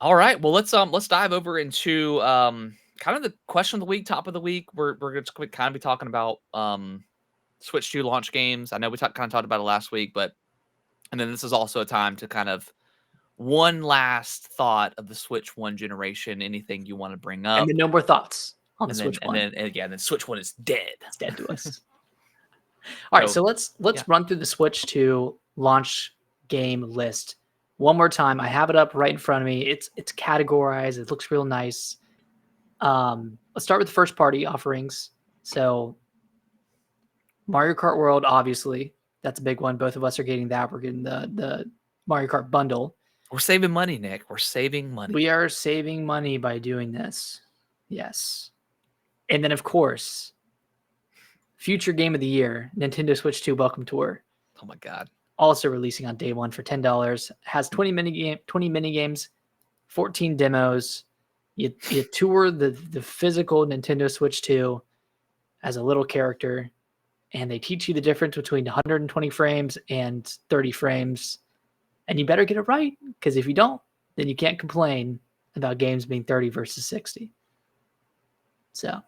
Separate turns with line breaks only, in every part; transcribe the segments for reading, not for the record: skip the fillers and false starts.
All right. Well, let's dive over into kind of the question of the week, top of the week. We're going to kind of be talking about Switch 2 launch games. I know we kind of talked about it last week, but and then this is also a time to kind of one last thought of the Switch 1 generation, anything you want to bring
And
up.
then no more thoughts on the
And
Switch
then and
One.
then and again, then Switch 1 is dead.
It's dead to us. All right,
So
so let's
yeah.
run through the Switch 2 launch game list one more time. I have it up right in front of me. It's categorized. It looks real nice. Let's start with the first party offerings. So Mario Kart World, obviously, that's a big one. Both of us are getting that. We're getting the Mario Kart bundle.
We're saving money, Nick. We're saving money.
We are saving money by doing this. Yes. And then, of course, future game of the year, Nintendo Switch 2 Welcome Tour.
Oh my god.
Also releasing on day one for $10. Has 20 mini games, 14 demos. You tour the physical Nintendo Switch 2 as a little character, and they teach you the difference between 120 frames and 30 frames. And you better get it right, because if you don't, then you can't complain about games being 30 versus 60. So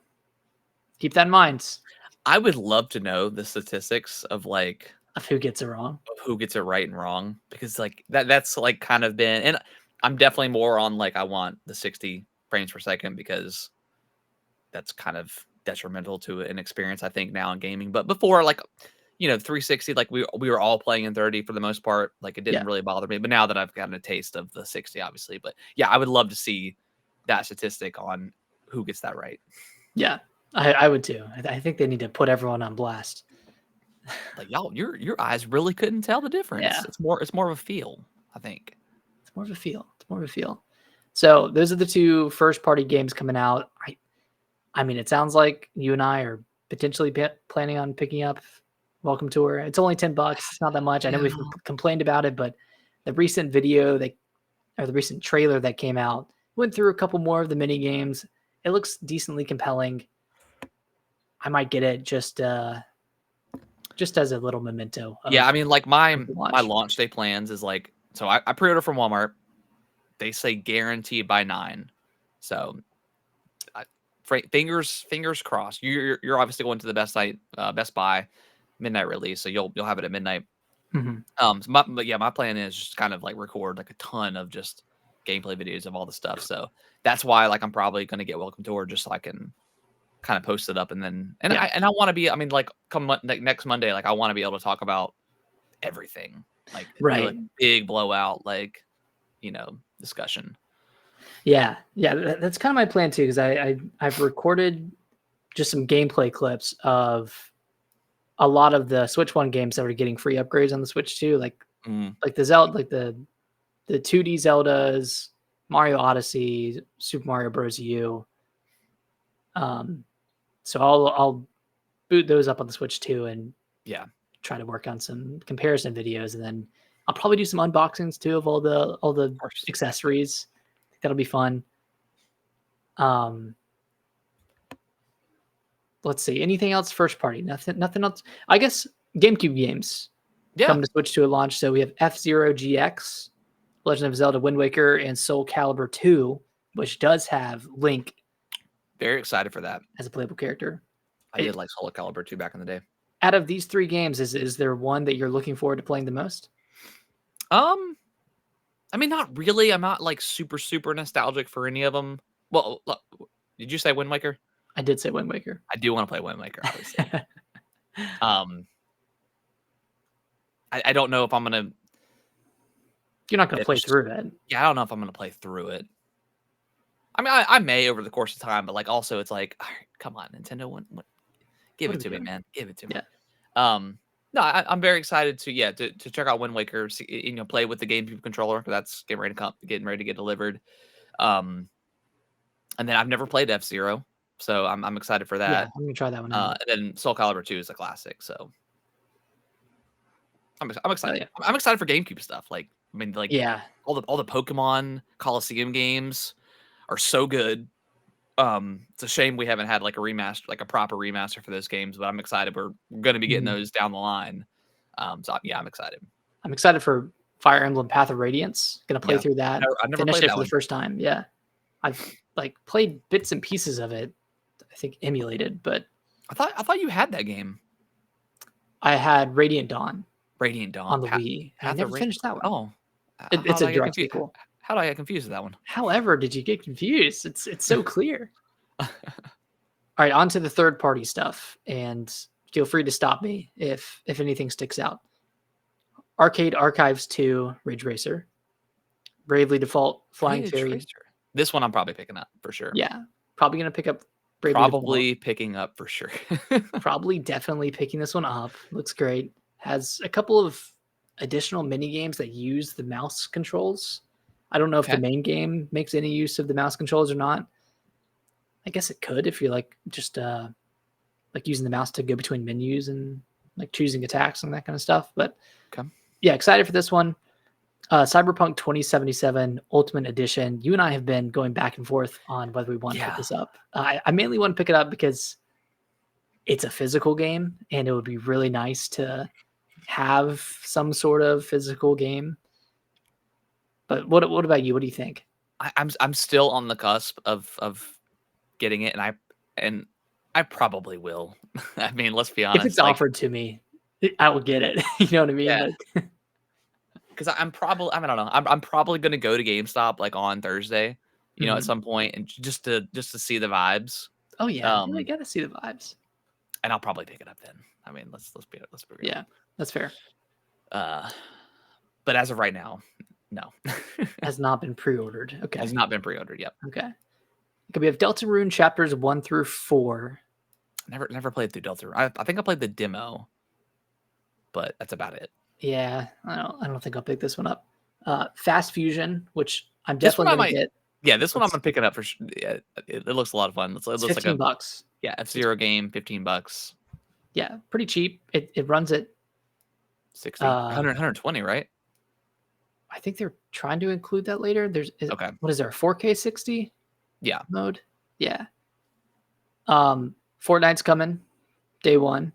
keep that in mind.
I would love to know the statistics of like
Of who gets it wrong.
of who gets it right and wrong, because like that's like kind of been, and I'm definitely more on like I want the 60 frames per second because that's kind of detrimental to an experience I think now in gaming. But before, like 360, like we were all playing in 30 for the most part. Like it didn't
Yeah.
really bother me. But now that I've gotten a taste of the 60, obviously. But yeah, I would love to see that statistic on who gets that right.
Yeah, I would too. I think they need to put everyone on blast.
Like y'all, your eyes really couldn't tell the difference.
Yeah.
It's more of a feel, I think.
It's more of a feel. It's more of a feel. So those are the two first party games coming out. I mean, it sounds like you and I are potentially planning on picking up Welcome Tour. It's only $10. It's not that much. I know we've complained about it, but the recent the recent trailer that came out went through a couple more of the mini games. It looks decently compelling. I might get it just as a little memento.
Yeah, I mean, like my
launch.
launch day plans is like, so I pre-order from Walmart. They say guaranteed by 9, so fingers crossed. You're obviously going to the Best Buy midnight release, so you'll have it at midnight.
Mm-hmm.
So my plan is just kind of like record like a ton of just gameplay videos of all the stuff. So that's why like I'm probably going to get Welcome Tour just so I can kind of post it up, and then I want to be, I mean, like next Monday, like I want to be able to talk about everything, like
right,
do like big blowout, like discussion.
Yeah, that's kind of my plan too, because I've recorded just some gameplay clips of a lot of the Switch 1 games that are getting free upgrades on the Switch 2, like the Zelda, like the 2D Zeldas, Mario Odyssey, Super Mario Bros. U. So I'll boot those up on the Switch 2 and try to work on some comparison videos, and then I'll probably do some unboxings too of all the accessories. I think that'll be fun. Let's see. Anything else first party? Nothing else. I guess GameCube games come to Switch 2 at launch. So we have F-Zero GX, Legend of Zelda Wind Waker, and Soul Calibur 2, which does have Link.
Very excited for that
as a playable character.
I did like Soul Calibur 2 back in the day.
Out of these three games, is there one that you're looking forward to playing the most?
I mean, not really. I'm not like super nostalgic for any of them. Well, look, did you say Wind Waker?
I did say Wind Waker.
I do want to play Wind Waker, obviously. I don't know if I'm gonna.
You're not gonna play through it.
Yeah, I don't know if I'm gonna play through it. I mean, I may over the course of time, but like also, it's like, all right, come on, Nintendo, give it to me, man, give it to me. No, I'm very excited to check out Wind Waker, play with the GameCube controller. That's getting ready to get delivered. And then I've never played F-Zero, so I'm excited for that.
Yeah, I'm gonna try that one out.
And then Soul Calibur 2 is a classic, so I'm excited. Yeah. I'm excited for GameCube stuff. Like, I mean, like, all the Pokemon Coliseum games are so good. It's a shame we haven't had like a remaster, like a proper remaster for those games, but I'm excited. We're going to be getting those down the line. So yeah, I'm excited.
I'm excited for Fire Emblem Path of Radiance. Gonna play through that.
I've never
Finished
played
it
that
for
one.
the first time. Yeah, I've like played bits and pieces of it. I think emulated, but
I thought you had that game.
I had Radiant Dawn
Radiant Dawn
on the Wii. And I never finished that one.
Oh,
It's a direct sequel.
How did I get confused with that one?
However, did you get confused? It's so clear. All right, on to the third party stuff, and feel free to stop me if anything sticks out. Arcade Archives 2 Ridge Racer, Bravely Default Flying
Ridge
Fairy.
Racer. This one I'm probably picking up for sure.
Yeah, probably gonna pick up.
Probably picking up for sure.
Probably definitely picking this one up. Looks great. Has a couple of additional mini games that use the mouse controls. I don't know if the main game makes any use of the mouse controls or not. I guess it could if you're like just like using the mouse to go between menus and like choosing attacks and that kind of stuff. But yeah, excited for this one. Cyberpunk 2077 Ultimate Edition. You and I have been going back and forth on whether we want to pick this up. I mainly want to pick it up because it's a physical game, and it would be really nice to have some sort of physical game. But what about you? What do you think?
I'm still on the cusp of getting it, and I probably will. I mean, let's be honest.
If it's offered to me, I will get it. You know what I mean?
Yeah. Because I'm probably, I don't know, I'm probably gonna go to GameStop like on Thursday, at some point, and just to see the vibes.
Oh yeah, you gotta see the vibes.
And I'll probably pick it up then. I mean, let's be real.
Yeah, that's fair.
But as of right now, no.
Has not been pre-ordered. Okay.
Has not been pre-ordered. Yep.
Okay. Okay, we have Deltarune chapters 1 through 4.
Never played through Deltarune. I think I played the demo, but that's about it.
Yeah, I don't think I'll pick this one up. Fast Fusion, which I'm definitely gonna get.
Yeah, this one I'm gonna pick it up for sure. Yeah, it looks a lot of fun. It looks like
$15.
Yeah, F-Zero game, $15.
Yeah, pretty cheap. It runs at
60, 120, right?
I think they're trying to include that later.
Okay.
What is there? A 4K 60?
Yeah.
Mode. Yeah. Fortnite's coming day one.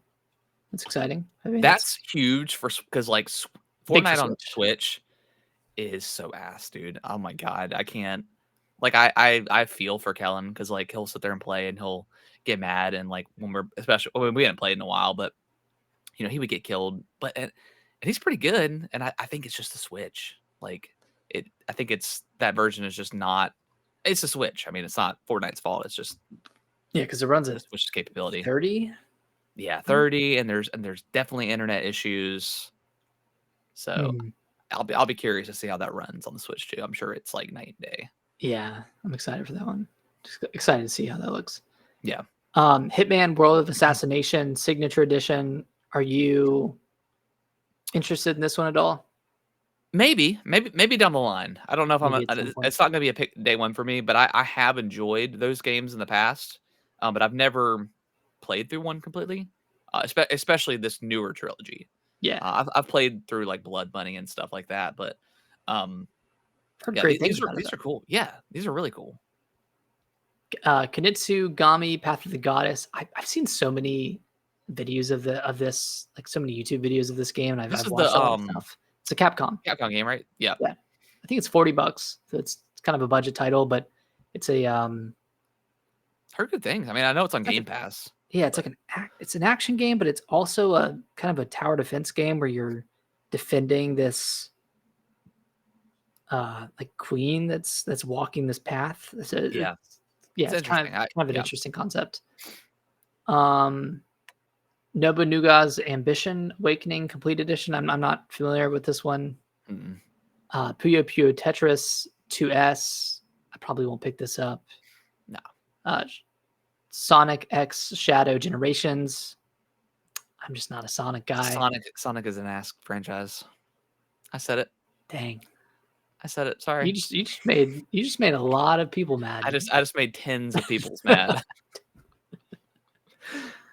That's exciting. I mean,
that's huge because like Fortnite on Switch is so ass, dude. Oh my god, I can't. Like I feel for Kellen because like he'll sit there and play and he'll get mad and like when we hadn't played in a while, but he would get killed. But and he's pretty good, and I think it's just the Switch. Like I think it's that version is just not. It's a Switch. I mean, it's not Fortnite's fault. It's just
because it runs at
Switch's capability.
30.
Yeah, 30, and there's definitely internet issues. So I'll be curious to see how that runs on the Switch too. I'm sure it's like night and day.
Yeah, I'm excited for that one. Just excited to see how that looks.
Yeah.
Hitman World of Assassination Signature Edition. Are you interested in this one at all?
Maybe down the line. I don't know if it's not going to be a day one for me, but I have enjoyed those games in the past. But I've never played through one completely, especially this newer trilogy.
Yeah,
I've played through like Blood Money and stuff like that, but these are cool. Yeah, these are really cool.
Kunitsu Gami Path of the Goddess. I've seen so many videos of this, like so many YouTube videos of this game, and I've watched a lot of stuff. It's a Capcom
game, right? Yeah.
Yeah. I think it's $40, so it's kind of a budget title, but it's a
heard good things. I mean, I know it's on Game Pass.
Yeah, it's like it's an action game, but it's also a kind of a tower defense game where you're defending this like queen that's walking this path. So it's kind of an interesting concept. Nobunuga's Ambition Awakening Complete Edition. I'm not familiar with this one.
Mm-hmm.
Puyo Puyo Tetris 2S. I probably won't pick this up.
No.
Sonic X Shadow Generations. I'm just not a Sonic guy.
Sonic is an ass franchise. I said it.
Dang.
I said it. Sorry.
You just made a lot of people mad.
I just made tens of people mad.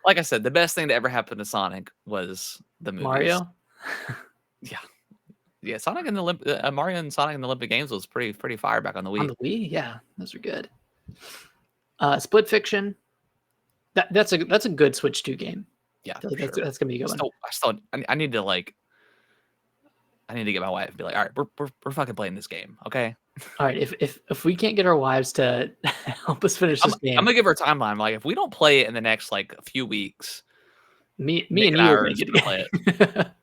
Like I said, the best thing to ever happen to Sonic was the movies.
Mario.
Yeah. Sonic and the Mario and Sonic in the Olympic Games was pretty fire back on the Wii.
On the Wii, yeah, those are good. Split Fiction. That's a good Switch 2 game.
Yeah,
that's gonna be a good one.
I need to like. I need to get my wife and be like, all right, we're fucking playing this game, okay?
All right, if we can't get our wives to help us finish this
I'm
game,
gonna give her a timeline. Like, if we don't play it in the next like a few weeks,
me
Nick
and
and I
you are
are
gonna
just
get
gonna play it.
together.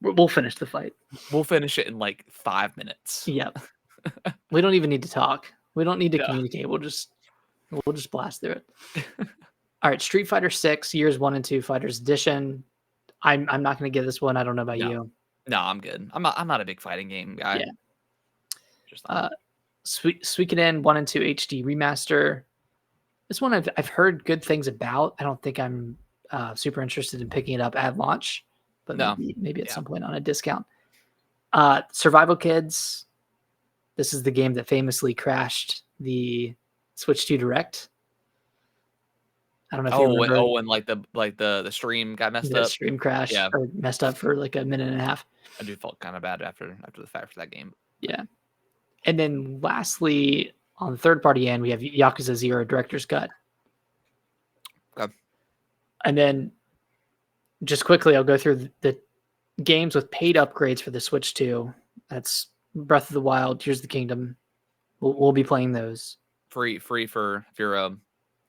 We'll finish the fight.
We'll finish it in like 5 minutes.
Yep. We don't even need to talk. We don't need to
Yeah.
communicate. We'll just blast through it. All right, Street Fighter 6 Years 1 and 2 Fighters Edition. I'm not going to give this one. I don't know about
No.
you.
No, I'm good. I'm not a big fighting game guy.
Yeah.
Just not.
Suikoden 1 and 2 HD remaster. This one I've heard good things about. I don't think I'm super interested in picking it up at launch, but
No.
maybe at
Yeah.
some point on a discount. Survival Kids. This is the game that famously crashed the Switch 2 Direct. I don't know if you remember.
And like the stream got messed
The
up.
stream crashed or messed up for like a minute and a half.
I do felt kind of bad after the fact for that game.
Yeah. And then lastly, on the third party end, we have Yakuza 0 Director's Cut.
Okay.
And then just quickly, I'll go through the games with paid upgrades for the Switch 2. That's Breath of the Wild, Tears of the Kingdom. We'll be playing those.
Free for if you're a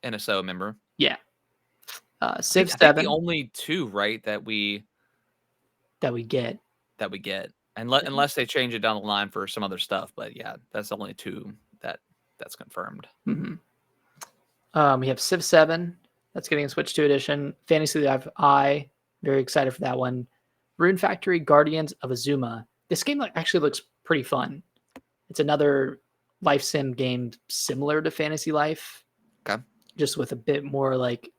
NSO member.
Yeah. Civ
I think
7
the only two, right, that we
get.
Unless they change it down the line for some other stuff. But yeah, that's the only two that's confirmed.
Mm-hmm. We have Civ 7. That's getting a Switch 2 edition. Fantasy Life I. Very excited for that one. Rune Factory Guardians of Azuma. This game actually looks pretty fun. It's another life sim game similar to Fantasy Life.
Okay.
Just with a bit more like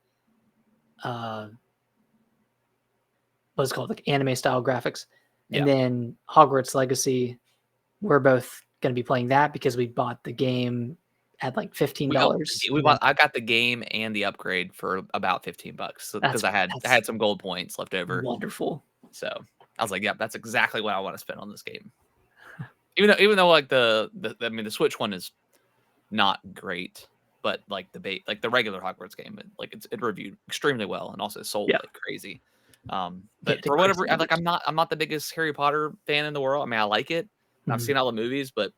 what's it called, like anime style graphics. And then Hogwarts Legacy, we're both going to be playing that because we bought the game at like $15.
I got the game and the upgrade for about $15 because I had some gold points left over.
Wonderful.
So I was like, yeah, that's exactly what I want to spend on this game. Even though like the Switch one is not great, but like the regular Hogwarts game, it reviewed extremely well and also sold like crazy. But for whatever, I'm not the biggest Harry Potter fan in the world. I mean, I like it. I've seen all the movies, but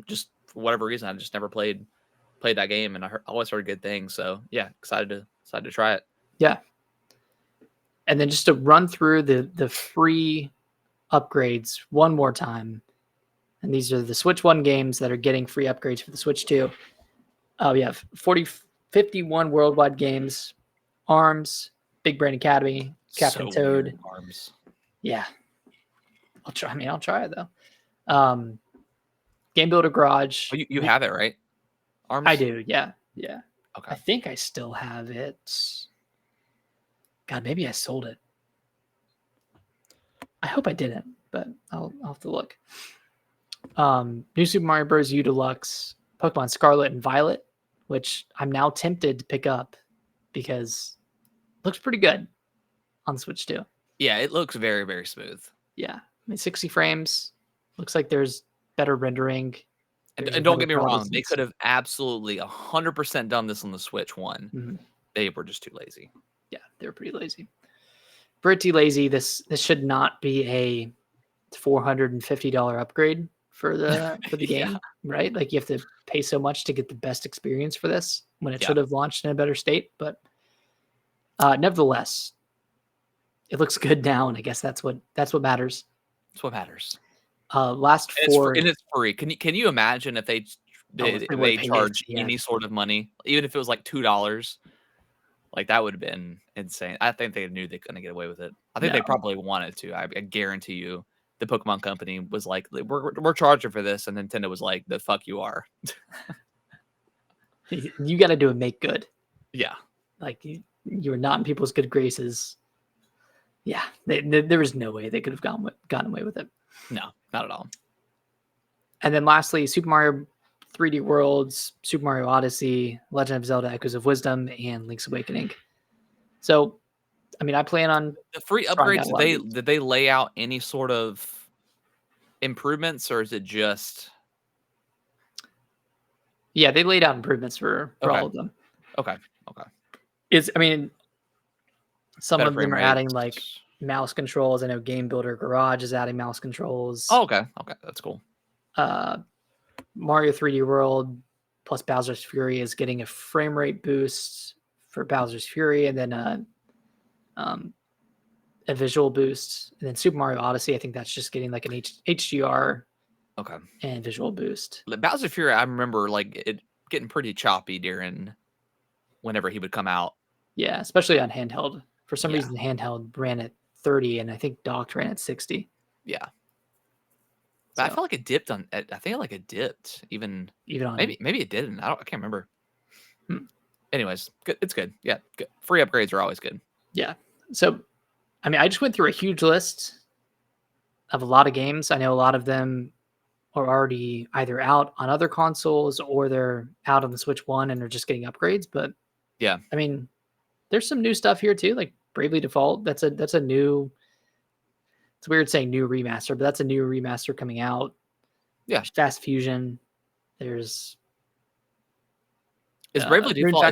just for whatever reason, I just never played that game, and I always heard good things. So yeah, excited to try it.
Yeah. And then just to run through the free upgrades one more time, and these are the Switch 1 games that are getting free upgrades for the Switch 2. We have 51 worldwide games, ARMS, Big Brain Academy, Captain Toad.
Weird, ARMS.
Yeah. I'll try it though. Game Builder Garage.
Oh, you have it, right? ARMS?
I do, yeah. Okay. I think I still have it. God, maybe I sold it. I hope I didn't, but I'll have to look. New Super Mario Bros. U Deluxe, Pokemon Scarlet and Violet, which I'm now tempted to pick up because it looks pretty good on the Switch 2.
Yeah, it looks very, very smooth.
Yeah. I mean, 60 frames. Looks like there's better rendering.
And don't get me wrong, they could have absolutely 100% done this on the Switch 1.
Mm-hmm.
They were just too lazy.
Yeah, they were pretty lazy. Pretty lazy. This should not be a $450 upgrade for the game, right? Like you have to pay so much to get the best experience for this when it should have launched in a better state. But nevertheless, it looks good now, and I guess that's what matters.
That's what matters.
Last four,
and it's free. Can you imagine if they charge any sort of money, even if it was like $2? Like that would have been insane. I think they knew they couldn't get away with it. I think they probably wanted to. I guarantee you, the Pokemon company was like, "We're charging for this," and Nintendo was like, "The fuck you are."
You got to do a make good.
Yeah,
like you were not in people's good graces. Yeah, there was no way they could have gotten away with it.
No, not at all.
And then lastly, Super Mario 3D Worlds, Super Mario Odyssey, Legend of Zelda Echoes of Wisdom, and Link's Awakening. So, I mean, I plan on
the free upgrades. Did they lay out any sort of improvements, or is it just?
Yeah, they laid out improvements for all of them.
Okay.
Some of them are adding like mouse controls. I know Game Builder Garage is adding mouse controls.
Oh, okay. Okay. That's cool.
Mario 3D World plus Bowser's Fury is getting a frame rate boost for Bowser's Fury, and then a visual boost. And then Super Mario Odyssey, I think that's just getting like an HDR
Okay.
and visual boost.
Bowser Fury, I remember like it getting pretty choppy during whenever he would come out.
Yeah, especially on handheld. For some reason, the handheld ran at 30, and I think docked ran at 60.
Yeah. But I felt like it dipped on. I think like it dipped even on maybe it didn't. I can't remember. Anyways, good. It's good. Yeah, good. Free upgrades are always good.
Yeah. So, I mean, I just went through a huge list of a lot of games. I know a lot of them are already either out on other consoles or they're out on the Switch 1 and are just getting upgrades. But
yeah,
I mean, there's some new stuff here too, like Bravely Default. That's a new. It's weird saying new remaster, but that's a new remaster coming out.
Yeah.
Fast Fusion. There's
Bravely Default,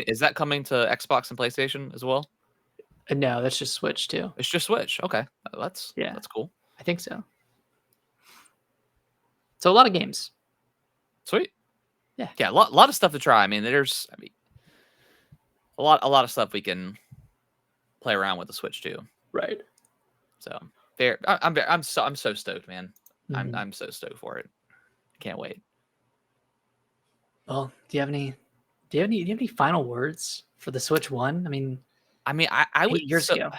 is that coming to Xbox and PlayStation as well?
No, that's just Switch too.
It's just Switch. Okay. That's cool.
I think so. So a lot of games.
Sweet.
Yeah.
Yeah, a lot of stuff to try. I mean, there's a lot of stuff we can play around with the Switch too.
Right.
So I'm so stoked, man. Mm-hmm. I'm so stoked for it. Can't wait.
Well, do you have any final words for the Switch 1?
I would
years ago.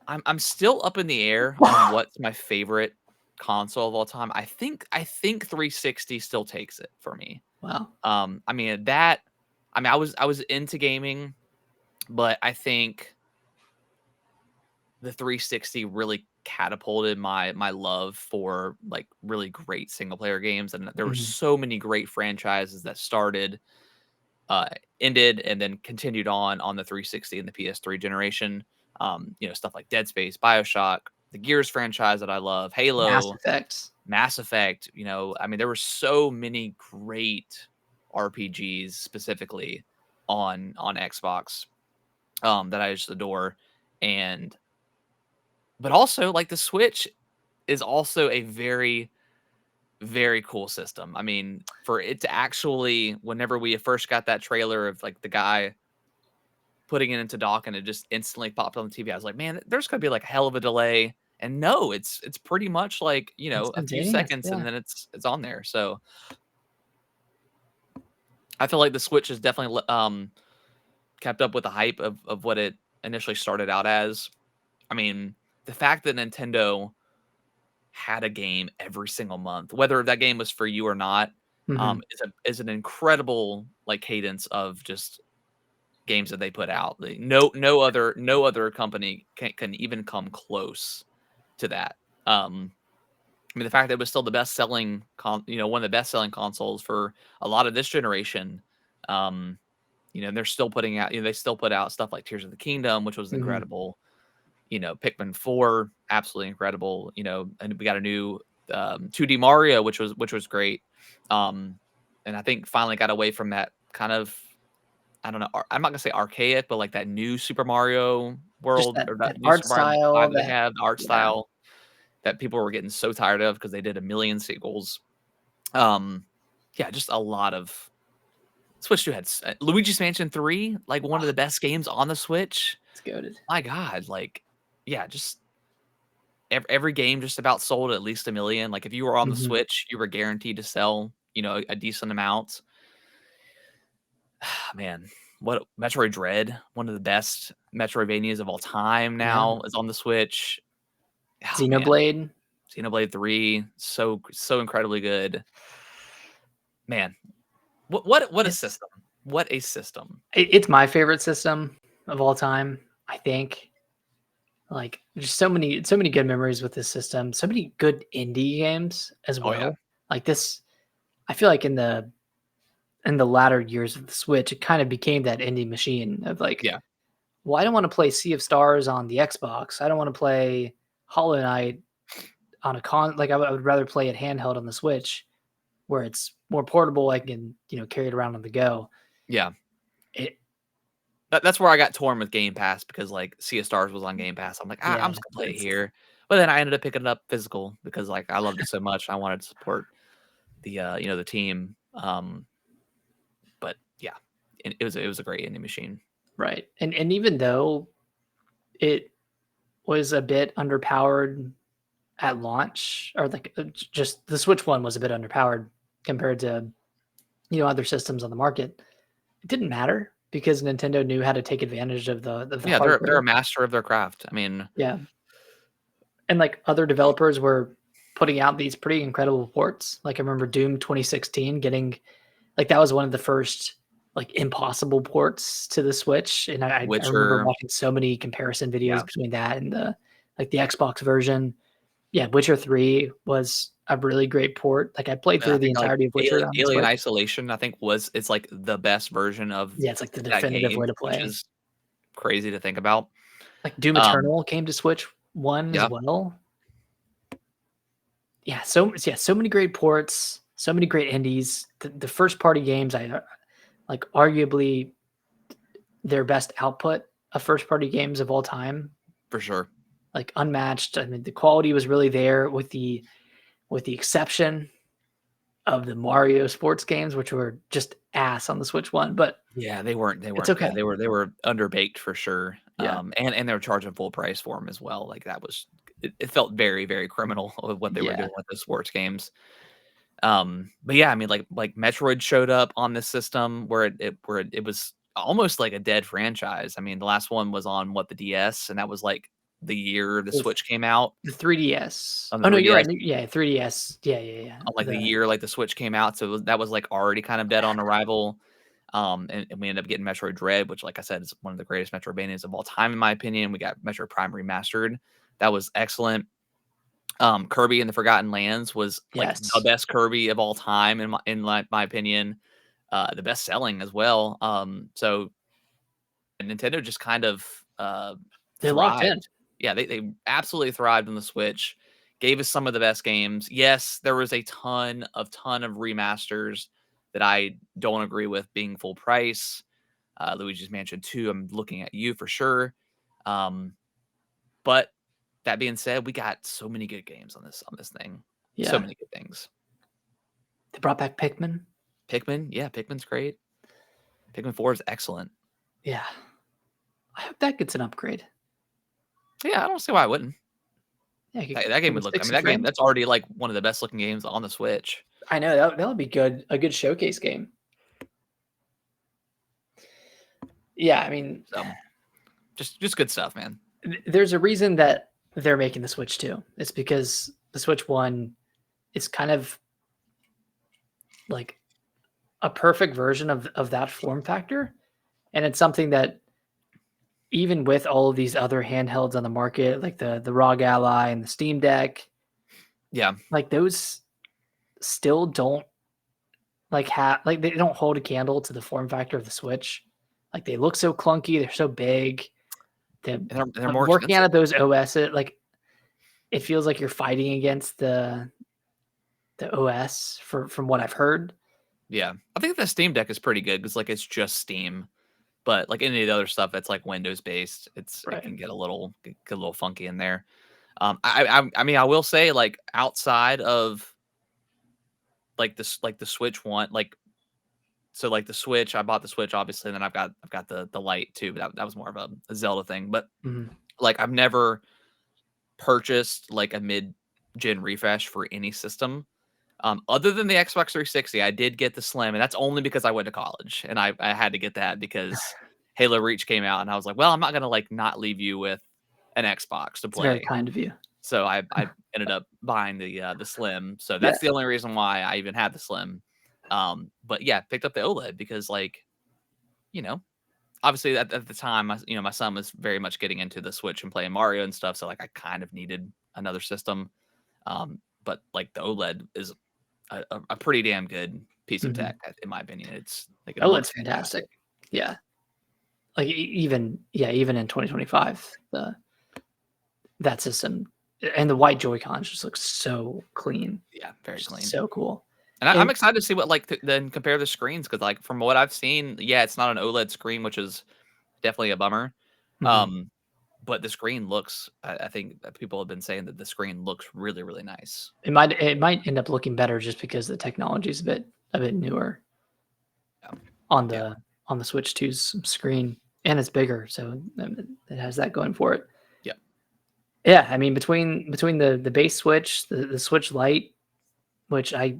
I'm still up in the air on what's my favorite console of all time. I think 360 still takes it for me.
Wow.
I was into gaming, but I think the 360 really catapulted my love for like really great single player games, and there were so many great franchises that started, ended, and then continued on the 360 and the PS3 generation. Stuff like Dead Space, BioShock, the Gears franchise that I love, Halo, Mass Effect. There were so many great RPGs specifically on Xbox that I just adore. But also, like, the Switch is also a very, very cool system. I mean, for it to actually, whenever we first got that trailer of like the guy putting it into dock and it just instantly popped on the TV, I was like, man, there's gonna be like a hell of a delay. And no, it's pretty much like, a few seconds and then it's on there. So I feel like the Switch has definitely kept up with the hype of what it initially started out as. I mean, the fact that Nintendo had a game every single month, whether that game was for you or not, is an incredible like cadence of just games that they put out. No other company can even come close to that. The fact that it was still the best selling one of the best selling consoles for a lot of this generation. They're still putting out, they still put out stuff like Tears of the Kingdom, which was incredible. Pikmin 4, absolutely incredible. And we got a new 2D Mario, which was great. And I think finally got away from that kind of, I don't know, I'm not gonna say archaic, but like that new Super Mario World,
that,
or that
new art style
that they have, the art style that people were getting so tired of because they did a million sequels. Just a lot of Switch 2 had Luigi's Mansion 3, like one of the best games on the Switch.
It's goated.
My God, like, yeah, just every game just about sold at least 1 million. Like if you were on the Switch, you were guaranteed to sell, a decent amount. Man, what Metroid Dread, one of the best Metroidvanias of all time now, is on the Switch.
Xenoblade
3, so incredibly good. Man, what a system. What a system.
It's my favorite system of all time, I think. Like, just so many good memories with this system. So many good indie games as well.
Yeah.
Like this, I feel like in the latter years of the Switch, it kind of became that indie machine of like, well, I don't want to play Sea of Stars on the Xbox. I don't want to play Hollow Knight on a like I would rather play it handheld on the Switch, where it's more portable. I can carry it around on the go.
Yeah. That's where I got torn with Game Pass because like Sea of Stars was on Game Pass. I'm like,
Yeah,
I'm just gonna play it here. But then I ended up picking it up physical because like I loved it so much. I wanted to support the the team. But yeah, it was a great indie machine.
right. And even though it was a bit underpowered at launch, or like just the Switch one was a bit underpowered compared to other systems on the market, it didn't matter because Nintendo knew how to take advantage of the
Yeah,
hardware.
they're a master of their craft. I mean,
Yeah, and like other developers were putting out these pretty incredible ports. Like I remember Doom 2016 getting, like, that was one of the first like impossible ports to the Switch, and I remember
Witcher,
watching so many comparison videos
yeah,
between that and the Xbox version. Yeah, Witcher 3 was a really great port. Like I played
I
through the
think like
entirety of Witcher on the
Alien
Switch.
Isolation, I think it's like the best version of
Yeah, it's like the
that
definitive way
game,
to
which
play.
is crazy to think about.
Like Doom
Um,
Eternal came to Switch 1 as
yeah,
well. Yeah, so many great ports, so many great indies. The first party games, I like arguably their best output of first party games of all time,
for sure.
like unmatched. I mean, the quality was really there with the exception of the Mario sports games, which were just ass on the Switch one, but
Yeah, they weren't
it's
good.
okay.
They were underbaked for sure.
Yeah.
And they were charging full price for them as well. Like that was it felt very, very criminal of what they were
Yeah.
doing with the sports games. But yeah, I mean like Metroid showed up on this system where it was almost like a dead franchise. I mean, the last one was on the DS, and that was like the year the
With
Switch came out
the 3DS.
on the
Oh no, you're
3DS.
right. Yeah, 3DS. Yeah.
On, like, the year, like, the Switch came out, so that was, like, already kind of dead on arrival, and we ended up getting Metroid Dread, which, like I said, is one of the greatest Metroidvanias of all time, in my opinion. We got Metroid Prime Remastered. That was excellent. Kirby and the Forgotten Lands was, like, the
Yes.
best Kirby of all time in my opinion, the best selling as well, so Nintendo just kind of,
They locked in.
thrived. Yeah, they absolutely thrived on the Switch, gave us some of the best games. Yes, there was a ton of remasters that I don't agree with being full price. Luigi's Mansion 2, I'm looking at you for sure. Um, but that being said, we got so many good games on this thing. So
Yeah.
many good things.
They brought back Pikmin.
Pikmin, yeah, Pikmin's great. Pikmin 4 is excellent.
Yeah. I hope that gets an upgrade.
Yeah, I don't see why I wouldn't.
Yeah,
That game would look. I mean, that game. That's already like one of the best looking games on the Switch.
I know that would be good. A good showcase game. Yeah, I mean,
So, just good stuff, man.
there's a reason that they're making the Switch 2. It's because the Switch 1 is kind of like a perfect version of that form factor, and it's something that even with all of these other handhelds on the market, like the ROG Ally and the Steam Deck,
Yeah,
like those still don't like they don't hold a candle to the form factor of the Switch. Like they look so clunky, they're so big.
they're more
Working
expensive.
out of those OS, like it feels like you're fighting against the OS from what I've heard.
Yeah, I think the Steam Deck is pretty good because like it's just Steam, but like any of the other stuff that's like Windows based, it can get a little funky in there. I mean, I will say like outside of like this like the Switch one like so like the Switch, I bought the Switch obviously, and then I've got the Lite too, but that was more of a Zelda thing. But
Mhm.
like I've never purchased like a mid gen refresh for any system. Other than the Xbox 360, I did get the Slim, and that's only because I went to college, and I had to get that because Halo Reach came out, and I was like, well, I'm not gonna like not leave you with an Xbox to
It's very
play.
kind of you.
So I ended up buying the Slim. So
Yeah.
that's the only reason why I even had the Slim. But yeah, picked up the OLED because like, you know, obviously at the time, my son was very much getting into the Switch and playing Mario and stuff. So like I kind of needed another system. But like the OLED is a pretty damn good piece of
Mhm.
tech, in my opinion. It's like it
OLED's
looks
fantastic. Yeah. Like even in 2025, that system and the white Joy Cons just looks so clean.
Yeah, very
Just
clean.
so cool.
And I'm
And
excited to see what like then compare the screens because like from what I've seen, yeah, it's not an OLED screen, which is definitely a bummer.
Mhm.
But the screen looks. I think that people have been saying that the screen looks really, really nice.
It might end up looking better just because the technology is a bit newer
Yeah.
on
Yeah.
the Switch 2's screen, and it's bigger, so it has that going for it.
Yeah.
Yeah, I mean between the base Switch, the Switch Lite, which I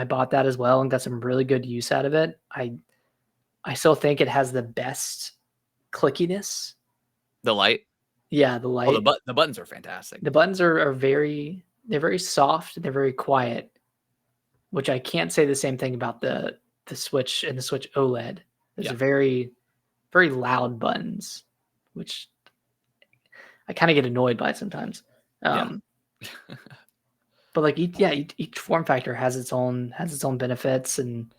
bought that as well and got some really good use out of it. I still think it has the best clickiness.
The light.
Yeah, the
Oh,
light.
the buttons are fantastic.
The buttons are very soft, they're very quiet, which I can't say the same thing about the Switch and the Switch OLED. Those
Yeah.
are very, very loud buttons, which I kind of get annoyed by sometimes.
Yeah.
But like each form factor has its own benefits, and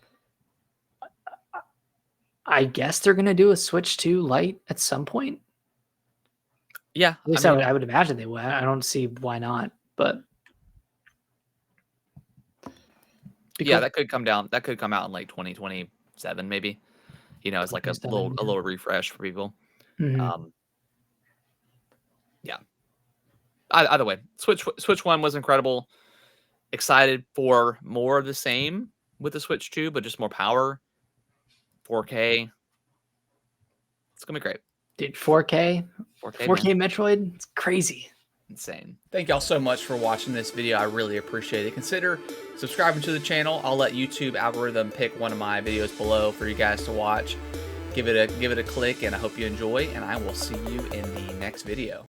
I guess they're gonna do a Switch 2 Lite at some point.
Yeah.
At least I would imagine they would. I don't see why not, but
Yeah,
cool.
that could come down. That could come out in like 2027, maybe. It's like a
27, yeah.
little refresh for people.
Mhm.
Yeah. Either way, Switch 1 was incredible. Excited for more of the same with the Switch 2, but just more power. 4K. It's gonna be great.
Dude, 4K
4K, man.
Metroid, it's crazy.
Insane. Thank y'all so much for watching this video. I really appreciate it. Consider subscribing to the channel. I'll let YouTube algorithm pick one of my videos below for you guys to watch. Give it a click, and I hope you enjoy, and I will see you in the next video.